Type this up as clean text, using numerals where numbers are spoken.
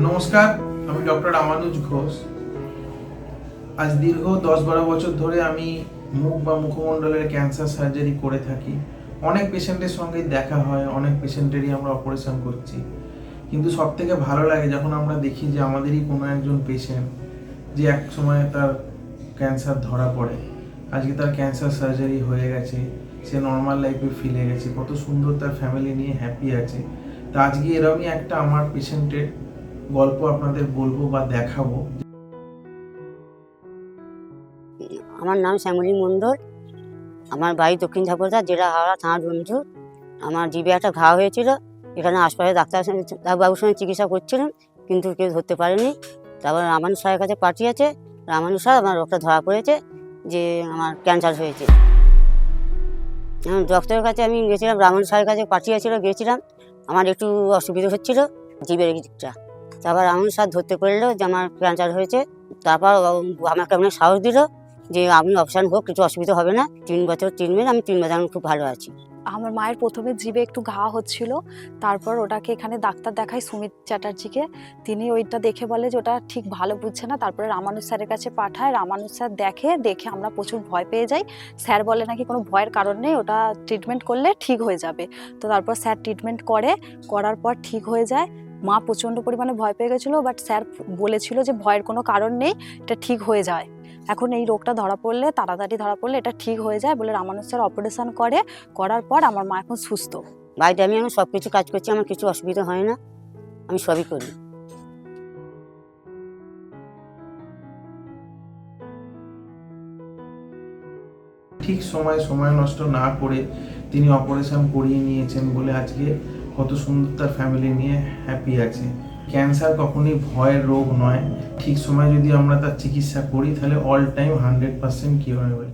নমস্কার, আমি ডক্টর আমানুজ ঘোষ। আজ দীর্ঘ 10-12 বছর ধরে আমি মুখ বা মুখমণ্ডলের ক্যান্সার সার্জারি করে থাকি। অনেক পেশেন্টের সঙ্গে দেখা হয়, অনেক পেশেন্টেরই আমরা অপারেশন করছি। কিন্তু সব থেকে ভালো লাগে যখন আমরা দেখি যে আমাদেরই কোনো একজন পেশেন্ট যে এক সময় তার ক্যান্সার ধরা পড়ে, আজকে তার ক্যান্সার সার্জারি হয়ে গেছে, সে নর্মাল লাইফে ফিরে গেছে, কত সুন্দর তার ফ্যামিলি নিয়ে হ্যাপি আছে। তা আজকে এরকমই একটা আমার পেশেন্টের গল্প আপনাদের বলবো বা দেখাবো। আমার নাম শ্যামলী মণ্ডল। আমার বাড়ি দক্ষিণ ঝাপড়দা, জেলা হাওড়া, থানা ডুমজুর। আমার জিভে একটা ঘা হয়েছিল। এখানে আশপাশে ডাক্তারবাবুর সঙ্গে চিকিৎসা করছিলেন, কিন্তু কেউ ধরতে পারেনি। তারপর রামানু স্যারের কাছে পাঠিয়েছে। রামানু স্যার আমার রোগটা ধরা পড়েছে যে আমার ক্যান্সার হয়েছে। ডক্টরের কাছে আমি গেছিলাম, রামানু স্যারের কাছে গেছিলাম। আমার একটু অসুবিধা হচ্ছিল জিভের দিকটা। তারপর রামানু স্যার ধরতে পারলো যে আমার ক্যান্সার হয়েছে। তারপর আমাকে অনেক সাহস দিল যে আপনি অপারেশন হোক, কিছু অসুবিধা হবে না। 3 বছর ট্রিটমেন্ট, আমি 3 বছর খুব ভালো আছি। আমার মায়ের প্রথমে জিভে একটু ঘা হচ্ছিল, তারপর ওটাকে এখানে ডাক্তার দেখাই সুমিত চ্যাটার্জিকে। তিনি ওইটা দেখে বলে যে ওটা ঠিক ভালো বুঝছে না। তারপরে রামানু স্যারের কাছে পাঠায়। রামানু স্যার দেখে আমরা প্রচুর ভয় পেয়ে যাই। স্যার বলে নাকি কোনো ভয়ের কারণ নেই, ওটা ট্রিটমেন্ট করলে ঠিক হয়ে যাবে। তো তারপর স্যার ট্রিটমেন্ট করার পর ঠিক হয়ে যায়। মা প্রচণ্ড পরিমাণে ভয় পেয়ে গেছিলো, বাট স্যার বলেছিল যে ভয়ের কোনো কারণ নেই, এটা ঠিক হয়ে যায়। এখন এই রোগটা তাড়াতাড়ি ধরা পড়লে এটা ঠিক হয়ে যায় বলে রামানু স্যার অপারেশন করার পর আমার মা এখন সুস্থ। বাড়িতে আমি এখন সব কিছু কাজ করছি, আমার কিছু অসুবিধা হয় না, আমি সবই করি। ঠিক সময় নষ্ট না করে তিনি অপারেশন করিয়ে নিয়েছেন বলে আজকে কত সুন্দর তার ফ্যামিলি নিয়ে হ্যাপি আছে। ক্যান্সার কখনোই ভয়ের রোগ নয়। ঠিক সময় যদি আমরা তার চিকিৎসা করি তাহলে অল টাইম 100% কিওর হবে।